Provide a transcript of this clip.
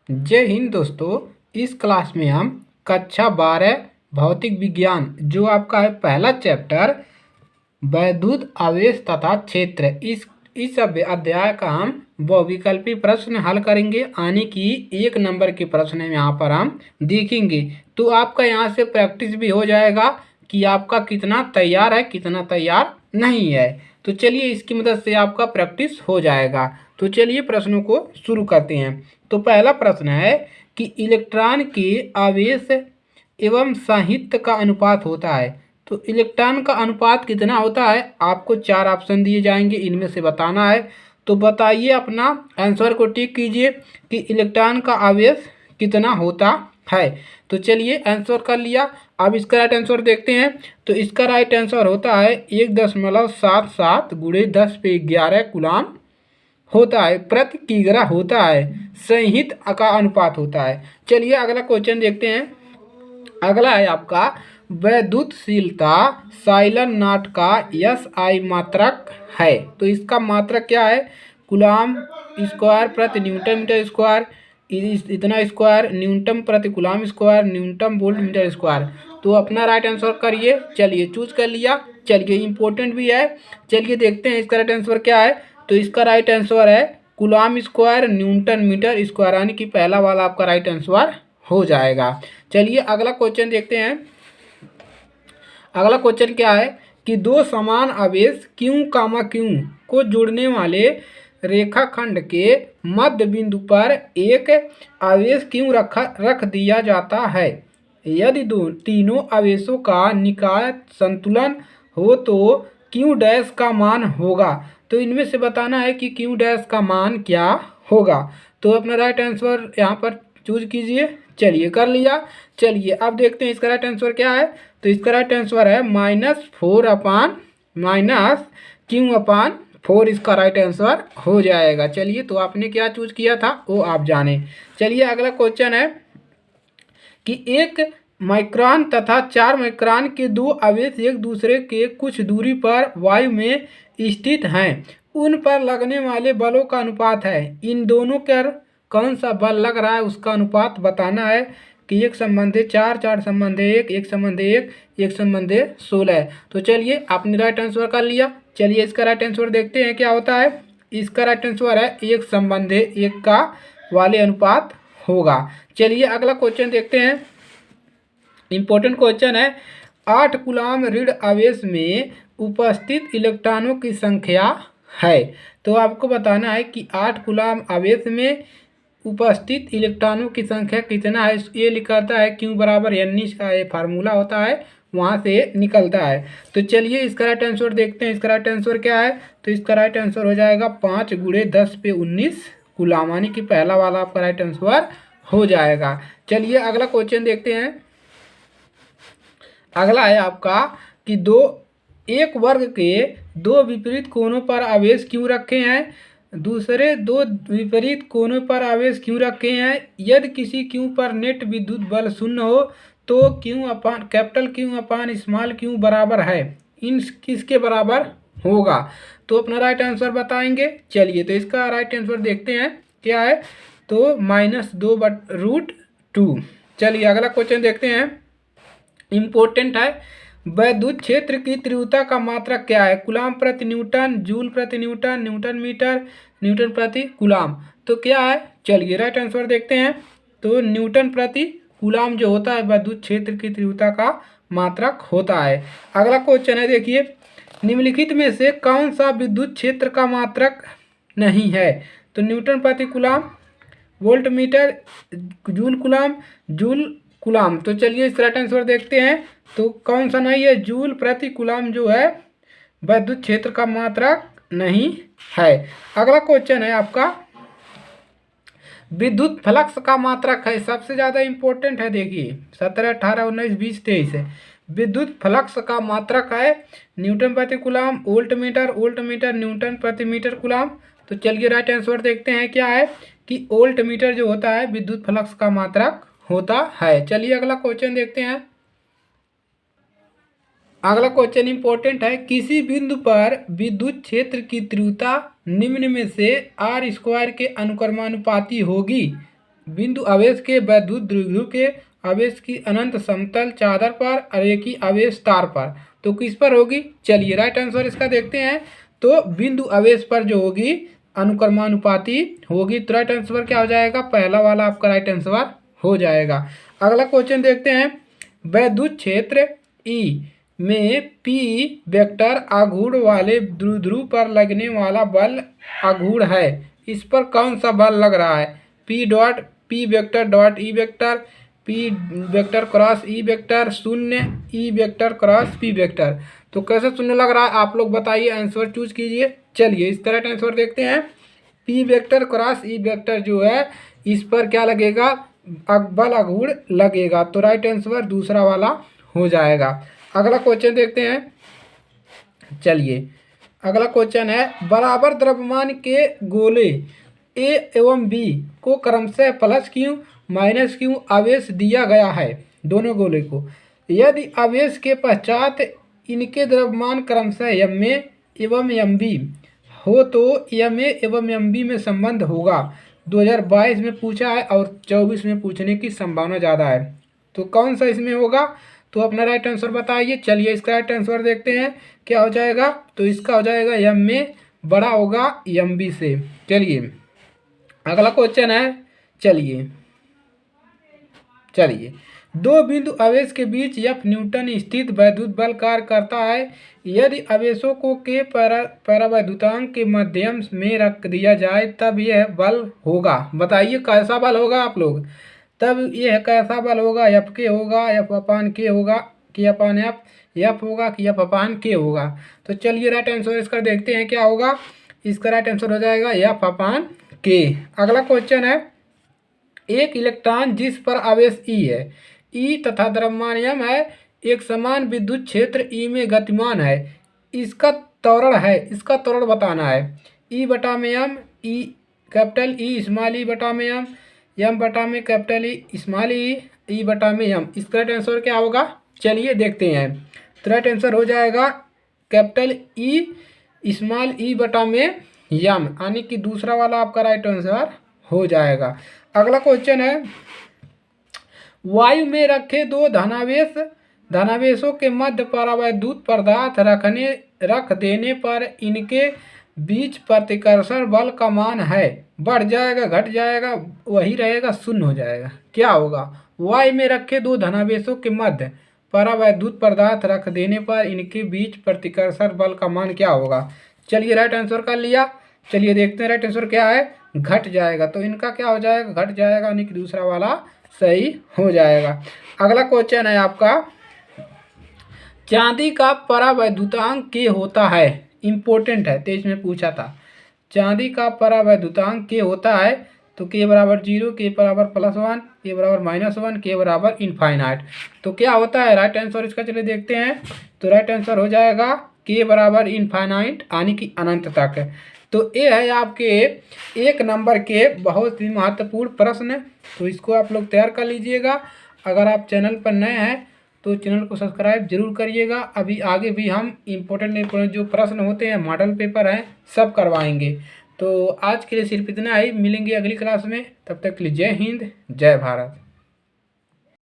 जय हिंद दोस्तों। इस क्लास में हम कक्षा 12 भौतिक विज्ञान जो आपका है पहला चैप्टर वैद्युत आवेश तथा क्षेत्र इस अध्याय का हम बहुविकल्पी प्रश्न हल करेंगे। आने की 1 नंबर के प्रश्न यहाँ पर हम देखेंगे, तो आपका यहाँ से प्रैक्टिस भी हो जाएगा कि आपका कितना तैयार है कितना तैयार नहीं है। तो चलिए इसकी मदद से आपका प्रैक्टिस हो जाएगा। तो चलिए प्रश्नों को शुरू करते हैं। तो पहला प्रश्न है कि इलेक्ट्रॉन के आवेश एवं साहित्य का अनुपात होता है। तो इलेक्ट्रॉन का अनुपात कितना होता है, आपको 4 ऑप्शन दिए जाएंगे, इनमें से बताना है। तो बताइए, अपना आंसर को टिक कीजिए कि इलेक्ट्रॉन का आवेश कितना होता है। तो चलिए आंसर कर लिया। अब इसका राइट आंसर देखते हैं। तो इसका राइट आंसर होता है 1.77 गुणे 10⁻11 कूलाम होता है, प्रति किग्रा होता है, संहित का अनुपात होता है। चलिए अगला क्वेश्चन देखते हैं। अगला है आपका वैद्युतशीलता साइलन नॉट का SI मात्रक है। तो इसका मात्रक क्या है, कूलाम स्क्वायर प्रति न्यूटन मीटर स्क्वायर, इतना स्क्वायर, न्यूटन प्रति coulomb square, Newton volt meter square. तो अपना राइट आंसर करिए। चलिए चूज कर लिया। चलिए इंपॉर्टेंट भी है। चलिए देखते हैं इसका राइट आंसर क्या है। तो इसका राइट आंसर है coulomb square newton metre square, यानी कि पहला वाला आपका राइट आंसर हो जाएगा। चलिए अगला क्वेश्चन देखते हैं। अगला क्वेश्चन क्या है कि दो समान आवेश Q, Q को जोड़ने वाले रेखाखंड के मध्य बिंदु पर एक आवेश Q रख दिया जाता है। यदि तीनों आवेशों का निकाय संतुलन हो तो Q डैश का मान होगा। तो इनमें से बताना है कि Q डैश का मान क्या होगा। तो अपना राइट आंसर यहाँ पर चूज कीजिए। चलिए कर लिया। चलिए अब देखते हैं इसका राइट आंसर क्या है। तो इसका राइट आंसर है -4 इसका राइट आंसर हो जाएगा। चलिए तो आपने क्या चूज किया था वो आप जाने। चलिए अगला क्वेश्चन है कि 1 माइक्रोन तथा 4 माइक्रोन के दो आवेश एक दूसरे के कुछ दूरी पर वायु में स्थित हैं, उन पर लगने वाले बलों का अनुपात है। इन दोनों पर कौन सा बल लग रहा है उसका अनुपात बताना है कि 1/4, 4/1, 1/1, 1/16। तो चलिए आपने राइट आंसर कर लिया। चलिए इसका राइट आंसर देखते हैं क्या होता है। इसका राइट आंसर है 1/1 का वाले अनुपात होगा। चलिए अगला क्वेश्चन देखते हैं। इंपॉर्टेंट क्वेश्चन है 8 कूलाम ऋण आवेश में उपस्थित इलेक्ट्रॉनों की संख्या है। तो आपको बताना है कि 8 कूलाम आवेश में उपस्थित इलेक्ट्रॉनों की संख्या कितना है। ये लिखता है Q बराबर N का ये फार्मूला होता है, वहाँ से निकलता है। तो चलिए इसका राइट आंसर देखते हैं। इसका राइट आंसर क्या है। तो इसका राइट आंसर हो जाएगा 5 × 10⁻19 कूलाम, यानी कि पहला वाला आपका राइट आंसर हो जाएगा। चलिए अगला क्वेश्चन देखते हैं। अगला है आपका कि एक वर्ग के दो विपरीत कोनों पर आवेश क्यों रखे हैं, दूसरे दो विपरीत कोनों पर आवेश क्यों रखे हैं। यदि किसी क्यू पर नेट विद्युत बल 0 हो तो कैपिटल Q अपान स्मॉल q बराबर है इन किसके बराबर होगा। तो अपना राइट आंसर बताएंगे। चलिए तो इसका राइट आंसर देखते हैं क्या है। तो -2/√2। चलिए अगला क्वेश्चन देखते हैं। इम्पोर्टेंट है, वैद्युत क्षेत्र की तीव्रता का मात्रक क्या है। कूलाम प्रति न्यूटन, जूल प्रति न्यूटन, न्यूटन मीटर, न्यूटन प्रति कूलाम। तो क्या है, चलिए राइट आंसर देखते हैं। तो न्यूटन प्रति कूलाम जो होता है वैद्युत क्षेत्र की तीव्रता का मात्रक होता है। अगला क्वेश्चन है देखिए, निम्नलिखित में से कौन सा विद्युत क्षेत्र का मात्रक नहीं है। तो न्यूटन प्रति coulomb, volt meter, joule coulomb, joule coulomb. तो चलिए इस राइट आंसर देखते हैं। तो कौन सा नहीं है, जूल प्रति कूलाम जो है विद्युत क्षेत्र का मात्रक नहीं है। अगला क्वेश्चन है आपका विद्युत फ्लक्स का मात्रक है, सबसे ज़्यादा इंपॉर्टेंट है। देखिए 17, 18, 19, 20, 23 है। विद्युत फ्लक्स का मात्रक है न्यूटन प्रति कूलाम, वोल्ट मीटर, न्यूटन प्रति मीटर कूलाम। तो चलिए राइट आंसर देखते हैं क्या है कि वोल्ट मीटर जो होता है विद्युत फ्लक्स का मात्रक होता है। चलिए अगला क्वेश्चन देखते हैं। अगला क्वेश्चन इंपॉर्टेंट है, किसी बिंदु पर विद्युत क्षेत्र की तीव्रता निम्न में से R² के अनुक्रमानुपाती होगी। बिंदु आवेश के वैद्युत द्विध्रुव के आवेश की अनंत समतल चादर पर और एक ही आवेश तार पर, तो किस पर होगी? चलिए राइट आंसर इसका देखते हैं। तो बिंदु आवेश पर जो होगी अनुक्रमानुपाती होगी, तो राइट आंसर क्या हो जाएगा? पहला वाला आपका राइट आंसर हो जाएगा। अगला क्वेश्चन देखते हैं। वैद्युत क्षेत्र ई में पी वेक्टर आघूर्ण वाले द्विध्रुव पर लगने वाला बल आघूर्ण है, इस पर कौन सा बल लग रहा है? P dot P vector dot E vector, P vector cross E vector, शून्य E vector cross P vector. तो कैसे शून्य लग रहा है आप लोग बताइए, आंसर चूज कीजिए। चलिए इस करेक्ट आंसर देखते हैं। P vector cross E vector जो है इस पर क्या लगेगा? बल आघूर्ण लगेगा, तो राइट आंसर दूसरा वाला हो जाएगा। अगला क्वेश्चन देखते हैं। चलिए अगला क्वेश्चन है, बराबर द्रव्यमान के गोले ए एवं बी को क्रमशः प्लस क्यू माइनस क्यू आवेश दिया गया है, दोनों गोले को। यदि आवेश के पश्चात इनके द्रव्यमान क्रमशः एम ए एवं एम बी हो तो एम ए एवं एम बी में संबंध होगा। 2022 में पूछा है और 24 में पूछने की संभावना ज़्यादा है, तो कौन सा इसमें होगा? तो अपना राइट आंसर बताइए। चलिए इसका राइट आंसर देखते हैं क्या हो जाएगा। तो इसका हो जाएगा एम में बड़ा होगा एम बी से। चलिए अगला क्वेश्चन है। चलिए दो बिंदु आवेश के बीच एफ न्यूटन स्थित वैद्युत बल कार्य करता है। यदि आवेशों को के परावैद्युतांक के माध्यम में रख दिया जाए तब यह बल होगा। बताइए कैसा बल होगा आप लोग? तब यह कैसा बल होगा? एफ के होगा, एफ अपान के होगा, के अपान एफ, एफ होगा कि एफ अपान के होगा? तो चलिए राइट आंसर इसका देखते हैं क्या होगा। इसका राइट आंसर हो जाएगा एफ अपान के। अगला क्वेश्चन है, एक इलेक्ट्रॉन जिस पर आवेश ई है, ई तथा द्रव्यमान एम है, एक समान विद्युत क्षेत्र ई में गतिमान है, इसका त्वरण बताना है। ई बटा में M, E capital E small E बटा में एम बटा में कैपिटल ई स्मॉल ई बटा में एम। इसका राइट आंसर क्या होगा? चलिए देखते हैं। तो राइट आंसर हो जाएगा कैपिटल ई स्मॉल ई बटा में एम, यानी कि दूसरा वाला आपका राइट आंसर हो जाएगा। अगला क्वेश्चन है, वायु में रखे दो धनावेशों के मध्य परावैद्युत पदार्थ रख देने पर इनके बीच प्रतिकर्षण बल का मान है, बढ़ जाएगा, घट जाएगा, वही रहेगा, शून्य हो जाएगा? क्या होगा? वायु में रखे दो धनावेशों के मध्य परावैद्युत पदार्थ रख देने पर इनके बीच प्रतिकर्षण बल का मान क्या होगा? चलिए राइट आंसर कर लिया। चलिए देखते हैं राइट आंसर क्या है। घट जाएगा, तो इनका क्या हो जाएगा? घट जाएगा, यानी कि दूसरा वाला सही हो जाएगा। अगला क्वेश्चन है आपका, चांदी का परावैद्युतांक के होता है, इंपॉर्टेंट है, 23 में पूछा था। चांदी का परावैद्युतांक के होता है, तो के बराबर 0, के बराबर +1, के बराबर -1, के बराबर इनफाइनाइट। तो क्या होता है राइट आंसर इसका? चलिए देखते हैं। तो राइट आंसर हो जाएगा के बराबर इनफाइनाइट, यानी कि अनंत तक। तो ये है आपके 1 नंबर के बहुत ही महत्वपूर्ण प्रश्न, तो इसको आप लोग तैयार कर लीजिएगा। अगर आप चैनल पर नए हैं तो चैनल को सब्सक्राइब जरूर करिएगा। अभी आगे भी हम इम्पोर्टेंट जो प्रश्न होते हैं, मॉडल पेपर हैं, सब करवाएंगे। तो आज के लिए सिर्फ इतना ही, मिलेंगे अगली क्लास में। तब तक के लिए जय हिंद, जय भारत।